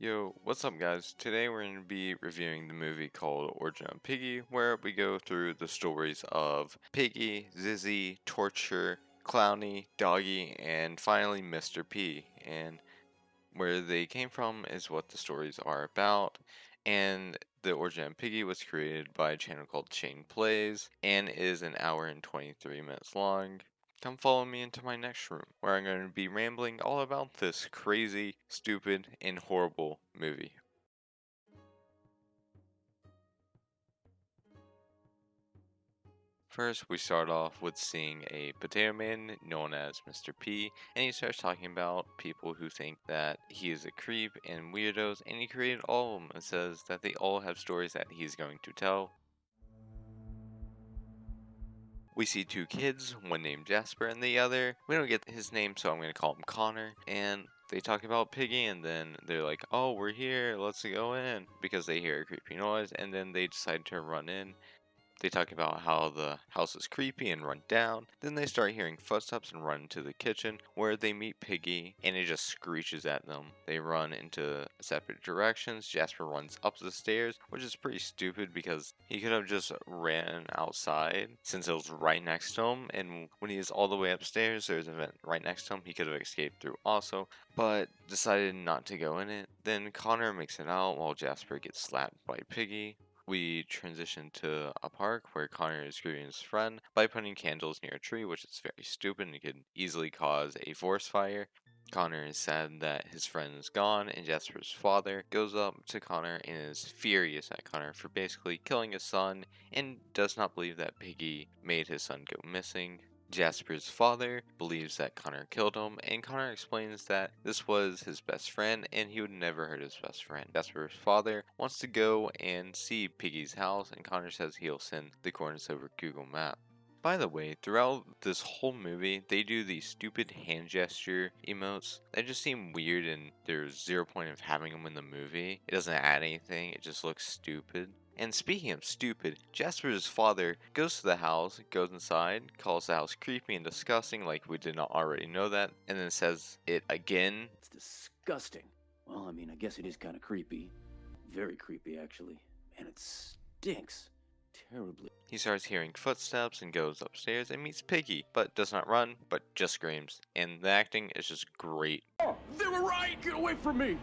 Yo, what's up guys? Today we're going to be reviewing the movie called Origins of Piggy, where we go through the stories of Piggy, Zizzy, Torture, Clowny, Doggy, and finally Mr. P. And where they came from is what the stories are about. And the Origin of Piggy was created by a channel called Chain Plays and is an hour and 23 minutes long. Come follow me into my next room, where I'm going to be rambling all about this crazy, stupid, and horrible movie. First, we start off with seeing a potato man known as Mr. P, and he starts talking about people who think that he is a creep and weirdos, and he created all of them and says that they all have stories that he's going to tell. We see two kids, one named Jasper and the other, we don't get his name, so I'm going to call him Connor, and they talk about Piggy, and then they're like, oh, we're here, let's go in, because they hear a creepy noise, and then they decide to run in. They talk about how the house is creepy and run down. Then they start hearing footsteps and run into the kitchen where they meet Piggy and it just screeches at them. They run into separate directions. Jasper runs up the stairs, which is pretty stupid because he could have just ran outside since it was right next to him. And when he is all the way upstairs, there's a vent right next to him he could have escaped through also, but decided not to go in it. Then Connor makes it out while Jasper gets slapped by Piggy. We transition to a park where Connor is greeting his friend by putting candles near a tree, which is very stupid and could easily cause a forest fire. Connor is sad that his friend is gone, and Jasper's father goes up to Connor and is furious at Connor for basically killing his son and does not believe that Piggy made his son go missing. Jasper's father believes that Connor killed him, and Connor explains that this was his best friend and he would never hurt his best friend. Jasper's father wants to go and see Piggy's house, and Connor says he'll send the coordinates over Google Maps. By the way, throughout this whole movie, they do these stupid hand gesture emotes. They just seem weird, and there's zero point of having them in the movie. It doesn't add anything, it just looks stupid. And speaking of stupid, Jasper's father goes to the house, goes inside, calls the house creepy and disgusting like we did not already know that, and then says it again. It's disgusting. Well, I mean, I guess it is kind of creepy. Very creepy, actually. Man, it stinks. Terribly. He starts hearing footsteps and goes upstairs and meets Piggy, but does not run, but just screams. And the acting is just great. Oh, they were right! Get away from me!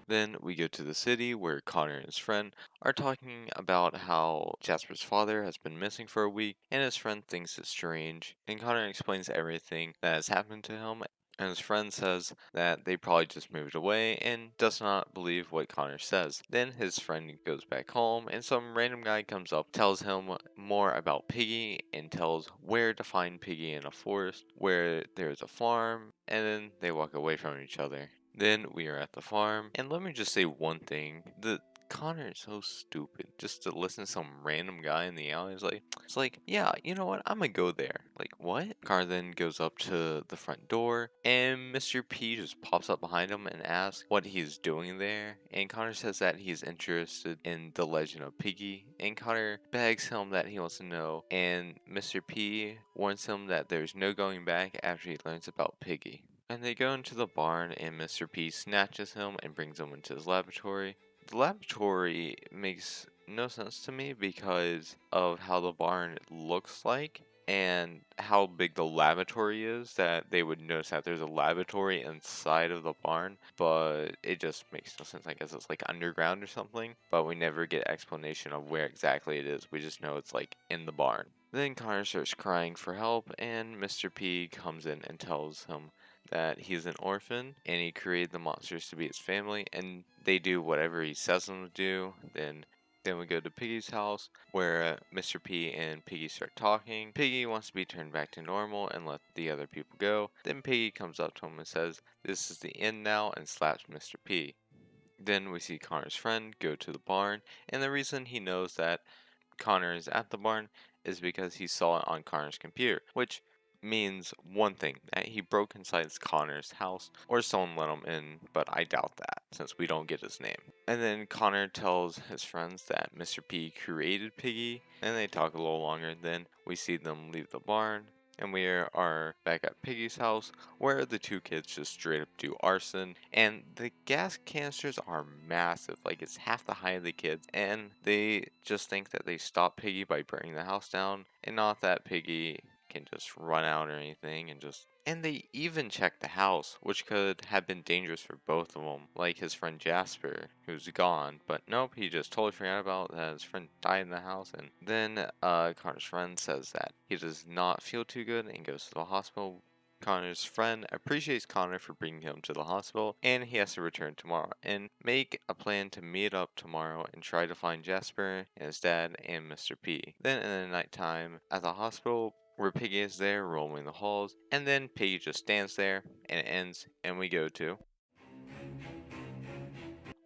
Then we go to the city where Connor and his friend are talking about how Jasper's father has been missing for a week and his friend thinks it's strange. And Connor explains everything that has happened to him, and his friend says that they probably just moved away and does not believe what Connor says. Then his friend goes back home and some random guy comes up, tells him more about Piggy and tells where to find Piggy in a forest where there's a farm, and then they walk away from each other. Then we are at the farm, and let me just say one thing. Connor is so stupid. Just to listen to some random guy in the alley it's like, yeah, you know what? I'm gonna go there. Like, what? Connor then goes up to the front door, and Mr. P just pops up behind him and asks what he's doing there. And Connor says that he's interested in the legend of Piggy, and Connor begs him that he wants to know, and Mr. P warns him that there's no going back after he learns about Piggy. And they go into the barn, and Mr. P snatches him and brings him into his laboratory. The laboratory makes no sense to me because of how the barn looks like and how big the laboratory is, that they would notice that there's a laboratory inside of the barn, but it just makes no sense. I guess it's like underground or something, but we never get explanation of where exactly it is. We just know it's like in the barn. Then Connor starts crying for help, and Mr. P comes in and tells him that he's an orphan and he created the monsters to be his family, and they do whatever he says them to do. Then we go to Piggy's house where Mr. P and Piggy start talking. Piggy wants to be turned back to normal and let the other people go. Then Piggy comes up to him and says, "This is the end now," and slaps Mr. P. Then we see Connor's friend go to the barn, and the reason he knows that Connor is at the barn is because he saw it on Connor's computer, which means one thing, that he broke inside Connor's house, or someone let him in, but I doubt that, since we don't get his name. And then Connor tells his friends that Mr. P created Piggy, and they talk a little longer. Then we see them leave the barn. And we are back at Piggy's house, where the two kids just straight up do arson. And the gas canisters are massive, like it's half the height of the kids. And they just think that they stop Piggy by burning the house down, and not that Piggy can just run out or anything and just. And they even check the house, which could have been dangerous for both of them, like his friend Jasper, who's gone. But nope, he just totally forgot about that his friend died in the house. And then Connor's friend says that he does not feel too good and goes to the hospital. Connor's friend appreciates Connor for bringing him to the hospital, and he has to return tomorrow and make a plan to meet up tomorrow and try to find Jasper and his dad and Mr. P. Then in the nighttime at the hospital, where Piggy is there roaming the halls, and then Piggy just stands there, and it ends, and we go to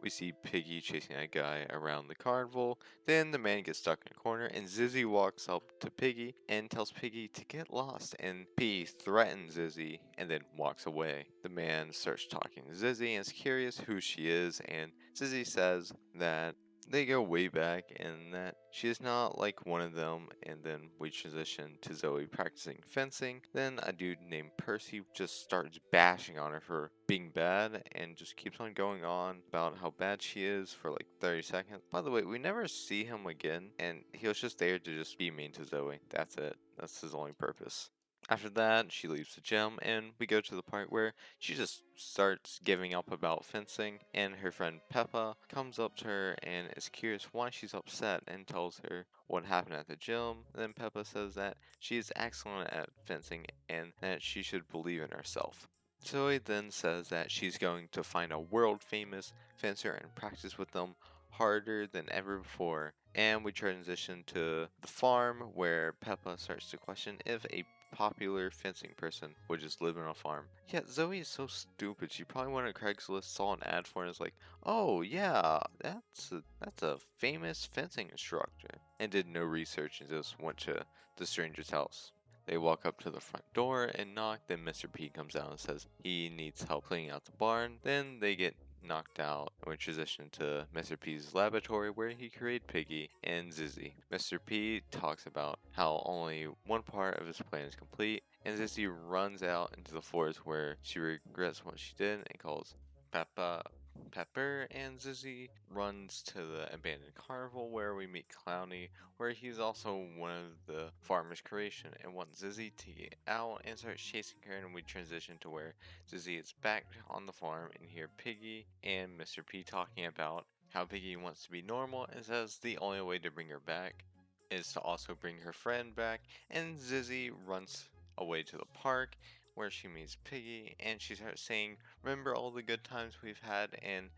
we see Piggy chasing a guy around the carnival. Then the man gets stuck in a corner, and Zizzy walks up to Piggy and tells Piggy to get lost. And Piggy threatens Zizzy and then walks away. The man starts talking to Zizzy and is curious who she is, and Zizzy says that they go way back and that she is not like one of them. And then we transition to Zoe practicing fencing. Then a dude named Percy just starts bashing on her for being bad and just keeps on going on about how bad she is for like 30 seconds. By the way, we never see him again, and he was just there to just be mean to Zoe. That's it. That's his only purpose. After that, she leaves the gym, and we go to the part where she just starts giving up about fencing, and her friend Peppa comes up to her and is curious why she's upset and tells her what happened at the gym. Then Peppa says that she is excellent at fencing and that she should believe in herself. Zoe then says that she's going to find a world famous fencer and practice with them harder than ever before. And we transition to the farm where Peppa starts to question if a popular fencing person would just live on a farm. Yeah, Zoe is so stupid. She probably went on Craigslist, saw an ad for it, and was like, "Oh yeah, that's a famous fencing instructor," and did no research and just went to the stranger's house. They walk up to the front door and knock. Then Mr. P comes out and says he needs help cleaning out the barn. Then they get knocked out, and we transition to Mr. P's laboratory where he created Piggy and Zizzy. Mr. P talks about how only one part of his plan is complete, and Zizzy runs out into the forest where she regrets what she did and calls Peppa Pepper, and Zizzy runs to the abandoned carnival where we meet Clowny, where he's also one of the farmer's creation and wants Zizzy to get out and starts chasing her, and we transition to where Zizzy is back on the farm and hear Piggy and Mr. P talking about how Piggy wants to be normal and says the only way to bring her back is to also bring her friend back, and Zizzy runs away to the park where she meets Piggy and she starts saying, "Remember all the good times we've had and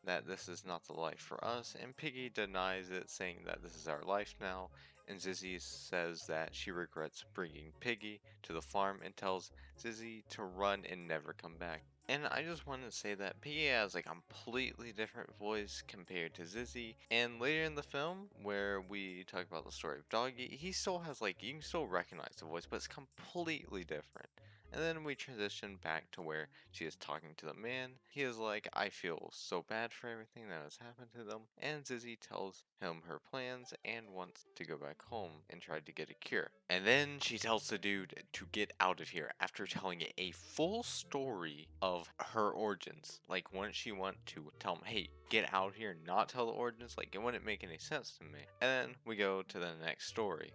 that this is not the life for us," and Piggy denies it, saying that this is our life now, and Zizzy says that she regrets bringing Piggy to the farm and tells Zizzy to run and never come back. And I just want to say that Piggy has like a completely different voice compared to Zizzy. And later in the film, where we talk about the story of Doggy, he still has like, you can still recognize the voice, but it's completely different. And then we transition back to where she is talking to the man. He is like, "I feel so bad for everything that has happened to them." And Zizzy tells him her plans and wants to go back home and try to get a cure. And then she tells the dude to get out of here after telling it a full story of her origins. Like, wouldn't she want to tell him, "Hey, get out here, not tell the origins"? Like, it wouldn't make any sense to me. And then we go to the next story.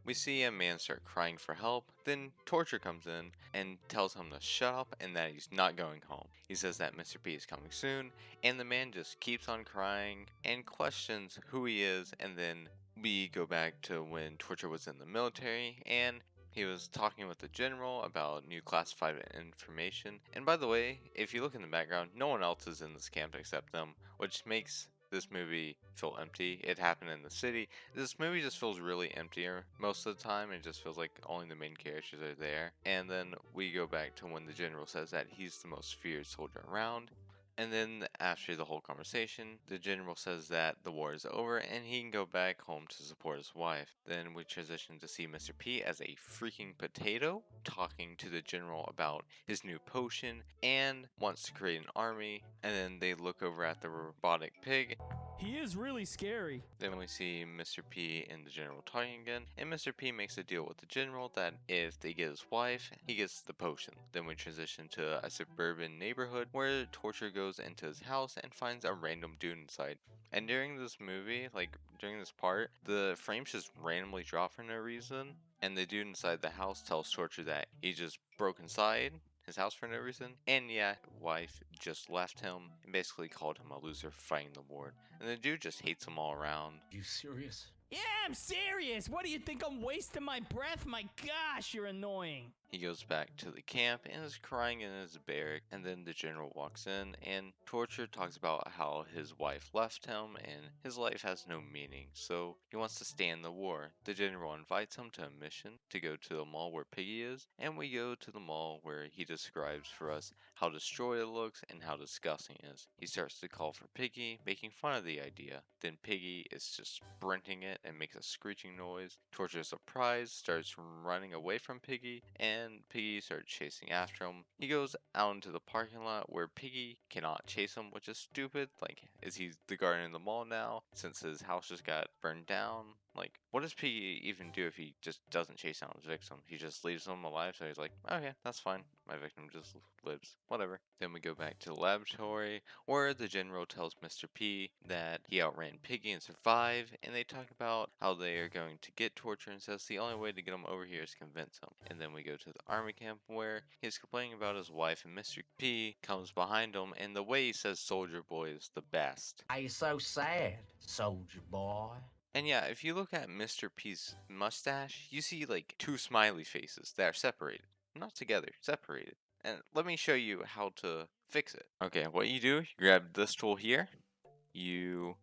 We see a man start crying for help, then Torture comes in and tells him to shut up and that he's not going home. He says that Mr. P is coming soon, and the man just keeps on crying and questions who he is, and then we go back to when Torture was in the military and he was talking with the general about new classified information. And by the way, if you look in the background, no one else is in this camp except them, which makes this movie feel empty. It happened in the city. This movie just feels really emptier most of the time. It just feels like only the main characters are there. And then we go back to when the general says that he's the most feared soldier around. And then after the whole conversation, the general says that the war is over and he can go back home to support his wife. Then we transition to see Mr. P as a freaking potato talking to the general about his new potion and wants to create an army. And then they look over at the robotic pig He is really scary. Then we see Mr. P and the General talking again, and Mr. P makes a deal with the General that if they get his wife, he gets the potion. Then we transition to a suburban neighborhood where Torture goes into his house and finds a random dude inside. And during this movie, like during this part, the frames just randomly drop for no reason, and the dude inside the house tells Torture that he just broke inside his house for no reason. And yeah, wife just left him and basically called him a loser for fighting the war. And the dude just hates him all around. You serious? Yeah, I'm serious. What do you think? I'm wasting my breath? My gosh, you're annoying. He goes back to the camp and is crying in his barrack, and then the general walks in, and Torture talks about how his wife left him and his life has no meaning, so he wants to stay in the war. The general invites him to a mission to go to the mall where Piggy is, and we go to the mall where he describes for us how destroyed it looks and how disgusting it is. He starts to call for Piggy, making fun of the idea. Then Piggy is just sprinting it and makes a screeching noise. Torture is surprised, starts running away from Piggy, and Piggy starts chasing after him. He goes out into the parking lot where Piggy cannot chase him, which is stupid. Like, is he the guardian in the mall now since his house just got burned down? Like, what does Piggy even do if he just doesn't chase down his victim? He just leaves him alive, so he's like, okay, that's fine. My victim just lives. Whatever. Then we go back to the laboratory where the general tells Mr. P that he outran Piggy and survived, and they talk about how they are going to get Torture and says the only way to get him over here is convince him. And then we go to the army camp where he's complaining about his wife, and Mr. P comes behind him, and the way he says soldier boy is the best. Why you so sad, soldier boy? And yeah, if you look at Mr. P's mustache, you see like two smiley faces that are separated. Not together, separated. And let me show you how to fix it. Okay, what you do, you grab this tool here, you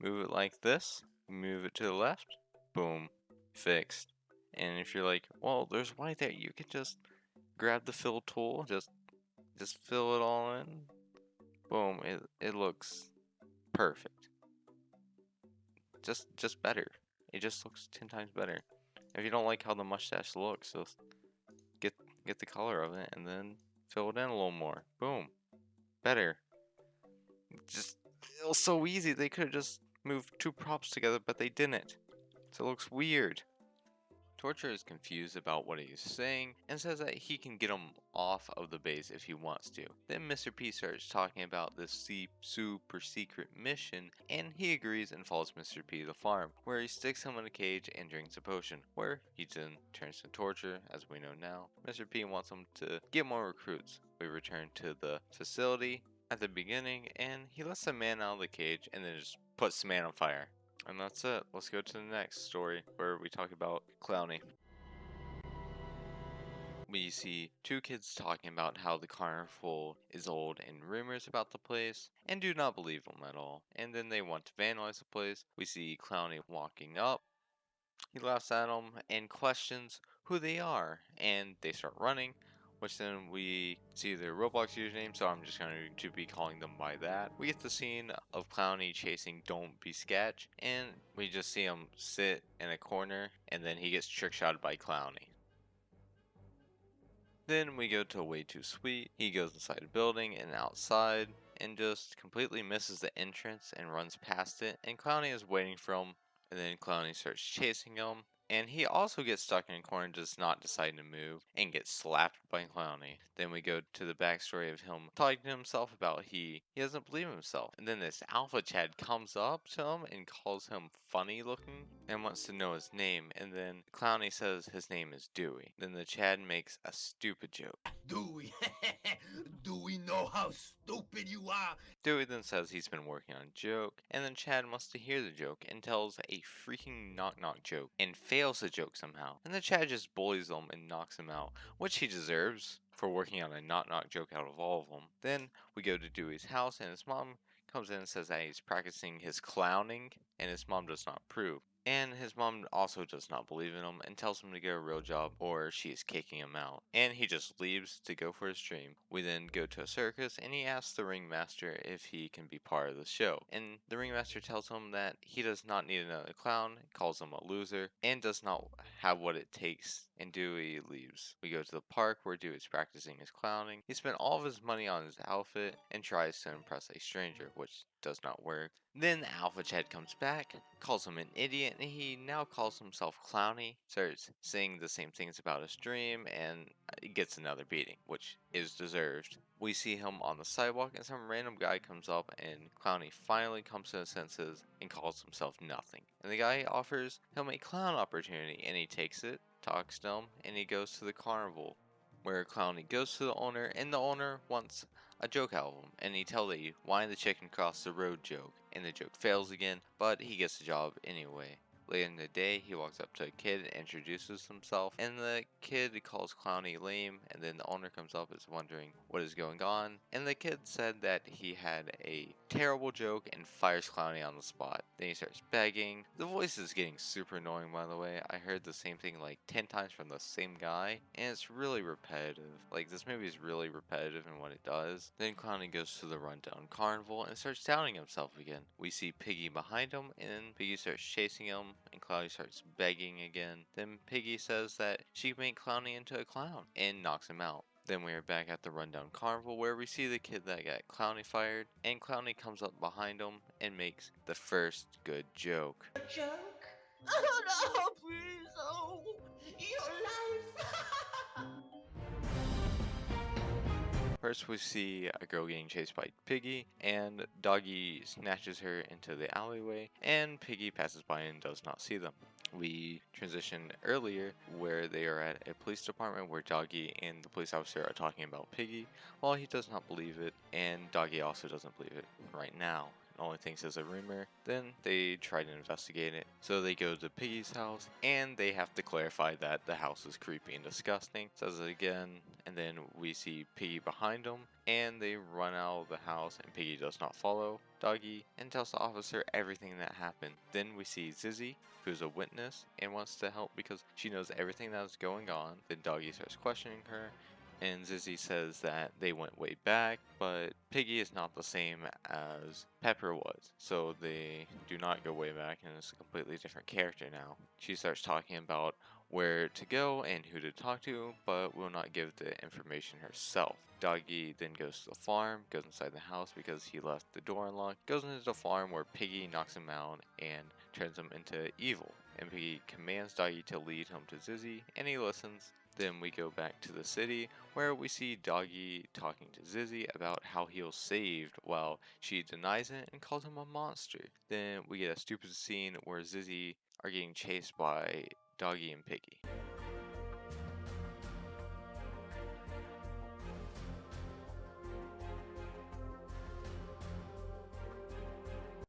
move it like this, move it to the left, boom, fixed. And if you're like, well, there's white there, you can just grab the fill tool, just fill it all in, boom, it looks perfect. Just better. It just looks 10 times better. If you don't like how the mustache looks, just get the color of it and then fill it in a little more. Boom. Better. Just it was so easy. They could have just moved two props together, but they didn't. So it looks weird. Torture is confused about what he's saying and says that he can get him off of the base if he wants to. Then Mr. P starts talking about this super secret mission, and he agrees and follows Mr. P to the farm, where he sticks him in a cage and drinks a potion, where he then turns to Torture, as we know now. Mr. P wants him to get more recruits. We return to the facility at the beginning, and he lets the man out of the cage and then just puts the man on fire. And that's it. Let's go to the next story where we talk about Clowny. We see two kids talking about how the carnival is old and rumors about the place, and do not believe them at all. And then they want to vandalize the place. We see Clowny walking up. He laughs at them and questions who they are, and they start running, which then we see their Roblox username, so I'm just going to be calling them by that. We get the scene of Clowny chasing Don't Be Sketch, and we just see him sit in a corner, and then he gets trick-shotted by Clowny. Then we go to Way Too Sweet. He goes inside a building and outside, and just completely misses the entrance and runs past it, and Clowny is waiting for him. And then Clowny starts chasing him, and he also gets stuck in a corner and does not decide to move and gets slapped by Clowny. Then we go to the backstory of him talking to himself about he doesn't believe himself. And then this alpha Chad comes up to him and calls him funny looking and wants to know his name. And then Clowny says his name is Dewey. Then the Chad makes a stupid joke. Dewey, do we know how stupid you are? Dewey then says he's been working on a joke, and then Chad wants to hear the joke and tells a freaking knock-knock joke and fails the joke somehow. And then Chad just bullies him and knocks him out, which he deserves for working on a knock-knock joke out of all of them. Then we go to Dewey's house, and his mom comes in and says that he's practicing his clowning, and his mom does not approve. And his mom also does not believe in him and tells him to get a real job or she is kicking him out. And he just leaves to go for his dream. We then go to a circus and he asks the ringmaster if he can be part of the show. And the ringmaster tells him that he does not need another clown, calls him a loser, and does not have what it takes. And Dewey leaves. We go to the park where Dewey's practicing his clowning. He spent all of his money on his outfit and tries to impress a stranger, which does not work. Then Alpha Chad comes back, calls him an idiot, and he now calls himself Clowny, starts saying the same things about his dream, and gets another beating, which is deserved. We see him on the sidewalk, and some random guy comes up, and Clowny finally comes to his senses and calls himself nothing. And the guy offers him a clown opportunity, and he takes it, talks to him, and he goes to the carnival, where Clowny goes to the owner, and the owner wants a joke album, and he tells a why the chicken crossed the road joke, and the joke fails again, but he gets the job anyway. Later in the day, he walks up to a kid and introduces himself, and the kid calls Clowny lame, and then the owner comes up and is wondering what is going on, and the kid said that he had a terrible joke and fires Clowny on the spot. Then he starts begging. The voice is getting super annoying, by the way. I heard the same thing like 10 times from the same guy, and it's really repetitive. Like, this movie is really repetitive in what it does. Then Clowny goes to the rundown carnival and starts doubting himself again. We see Piggy behind him, and Piggy starts chasing him, and Clowny starts begging again. Then Piggy says that she can make Clowny into a clown, and knocks him out. Then we are back at the rundown carnival where we see the kid that got Clowny fired, and Clowny comes up behind him and makes the first good joke. Joke? Oh no, please, oh, your life. First, we see a girl getting chased by Piggy, and Doggy snatches her into the alleyway, and Piggy passes by and does not see them. We transition earlier where they are at a police department where Doggy and the police officer are talking about Piggy, while he does not believe it, and Doggy also doesn't believe it right now. Only thinks it's a rumor. Then they try to investigate it. So they go to Piggy's house and they have to clarify that the house is creepy and disgusting. Says it again, and then we see Piggy behind them and they run out of the house and Piggy does not follow Doggy and tells the officer everything that happened. Then we see Zizzy, who's a witness and wants to help because she knows everything that is going on. Then Doggy starts questioning her, and Zizzy says that they went way back, but Piggy is not the same as Pepper was, so they do not go way back, and it's a completely different character now. She starts talking about where to go and who to talk to, but will not give the information herself. Doggy then goes to the farm, goes inside the house because he left the door unlocked, goes into the farm where Piggy knocks him out and turns him into evil. And Piggy commands Doggy to lead him to Zizzy, and he listens. Then we go back to the city where we see Doggy talking to Zizzy about how he was saved while she denies it and calls him a monster. Then we get a stupid scene where Zizzy are getting chased by Doggy and Piggy.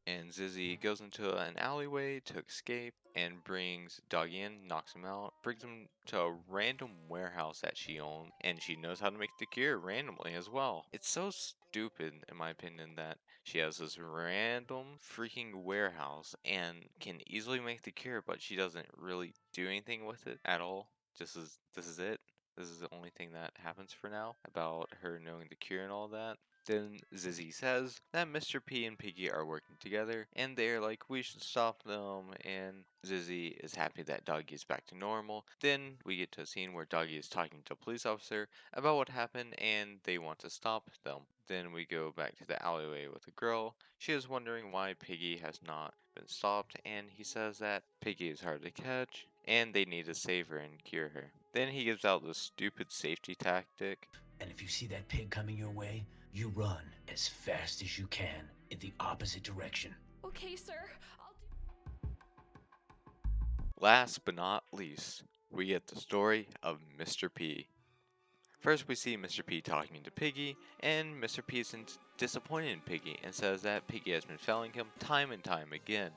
And Zizzy goes into an alleyway to escape and brings Doggy in, knocks him out, brings him to a random warehouse that she owns, and she knows how to make the cure randomly as well. It's so stupid, in my opinion, that she has this random freaking warehouse and can easily make the cure, but she doesn't really do anything with it at all. This is it. This is the only thing that happens for now about her knowing the cure and all that. Then Zizzy says that Mr. P and Piggy are working together, and they're like, we should stop them, and Zizzy is happy that Doggy is back to normal. Then we get to a scene where Doggy is talking to a police officer about what happened, and they want to stop them. Then we go back to the alleyway with the girl. She is wondering why Piggy has not been stopped, and he says that Piggy is hard to catch, and they need to save her and cure her. Then he gives out this stupid safety tactic. And if you see that pig coming your way, you run as fast as you can in the opposite direction. Okay, sir. I'll do. Last but not least, we get the story of Mr. P. First, we see Mr. P talking to Piggy, and Mr. P is disappointed in Piggy and says that Piggy has been failing him time and time again.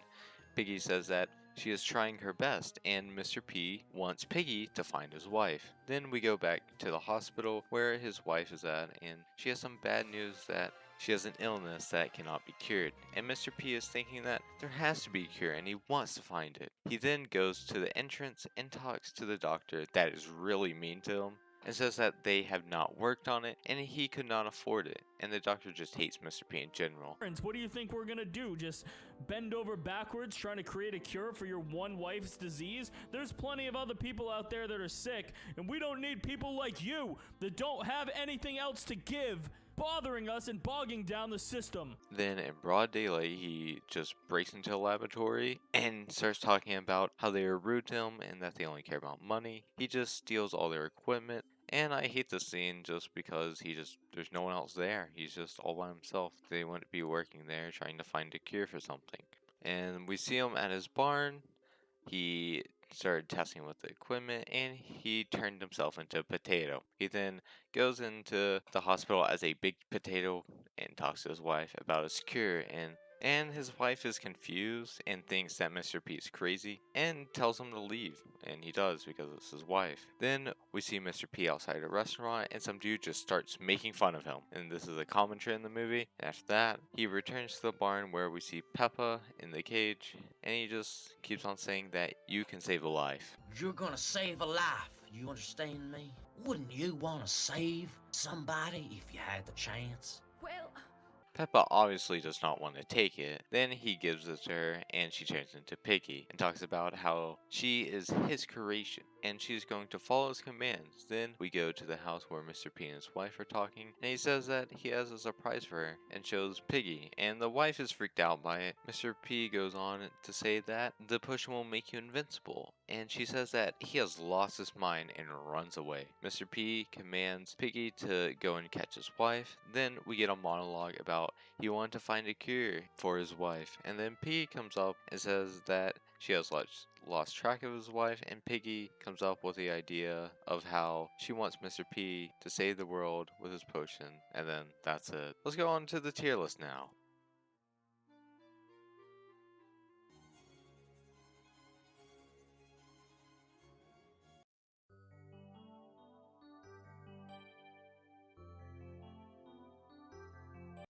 Piggy says that she is trying her best, and Mr. P wants Piggy to find his wife. Then we go back to the hospital where his wife is at, and she has some bad news that She has an illness that cannot be cured, and Mr. P is thinking that there has to be a cure and he wants to find it. He then goes to the entrance and talks to the doctor that is really mean to him and says that they have not worked on it and he could not afford it, and the doctor just hates Mr. P in general. What do you think we're gonna do? Just bend over backwards trying to create a cure for your one wife's disease? There's plenty of other people out there that are sick, and we don't need people like you that don't have anything else to give bothering us and bogging down the system. Then in broad daylight, he just breaks into a laboratory and starts talking about how they are rude to him and that they only care about money. He just steals all their equipment. And I hate this scene just because there's no one else there. He's just all by himself. They wouldn't be working there trying to find a cure for something. And we see him at his barn. He started testing with the equipment and he turned himself into a potato. He then goes into the hospital as a big potato and talks to his wife about his cure, and his wife is confused and thinks that Mr. P is crazy and tells him to leave, and he does because it's his wife. Then we see Mr. P outside a restaurant and some dude just starts making fun of him, and this is a common trait in the movie. After that, he returns to the barn where we see Peppa in the cage, and he just keeps on saying that you can save a life. You're gonna save a life, you understand me? Wouldn't you want to save somebody if you had the chance? Well, Peppa obviously does not want to take it. Then he gives it to her and she turns into Piggy and talks about how she is his creation and she's going to follow his commands. Then we go to the house where Mr. P and his wife are talking, and he says that he has a surprise for her and shows Piggy, and the wife is freaked out by it. Mr. P goes on to say that the push will make you invincible, and she says that he has lost his mind and runs away. Mr. P commands Piggy to go and catch his wife. Then we get a monologue about he wanted to find a cure for his wife, and then Piggy comes up and says that she has lost track of his wife, and Piggy comes up with the idea of how she wants Mr. P to save the world with his potion, and then that's it. Let's go on to the tier list now.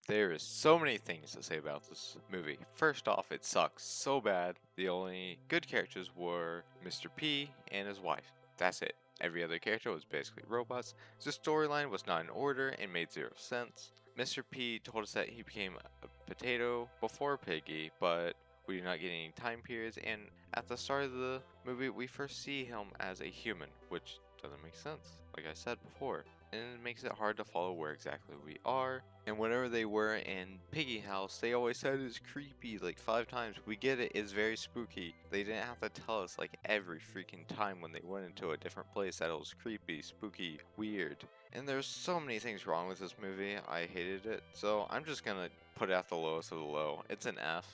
There is so many things to say about this movie. First off, it sucks so bad. The only good characters were Mr. P and his wife. That's it. Every other character was basically robots. The storyline was not in order and made zero sense. Mr. P told us that he became a potato before Piggy, but we do not get any time periods, and at the start of the movie we first see him as a human, which doesn't make sense, like I said before. And it makes it hard to follow where exactly we are. And whenever they were in Piggy House, they always said it's creepy like 5 times. We get it, it's very spooky. They didn't have to tell us like every freaking time when they went into a different place that it was creepy, spooky, weird. And there's so many things wrong with this movie. I hated it. So I'm just gonna put it at the lowest of the low. It's an F.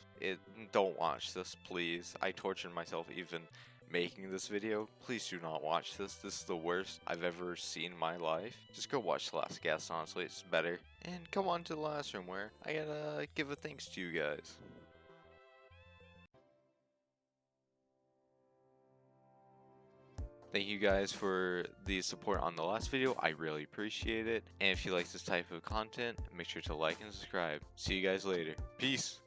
Don't watch this, please. I tortured myself even making this video. Please do not watch this. This is the worst I've ever seen in my life. Just go watch The Last Guest, honestly, it's better. And come on to the last room where I gotta give a thanks to you guys. Thank you guys for the support on the last video. I really appreciate it. And if you like this type of content, make sure to like and subscribe. See you guys later. Peace.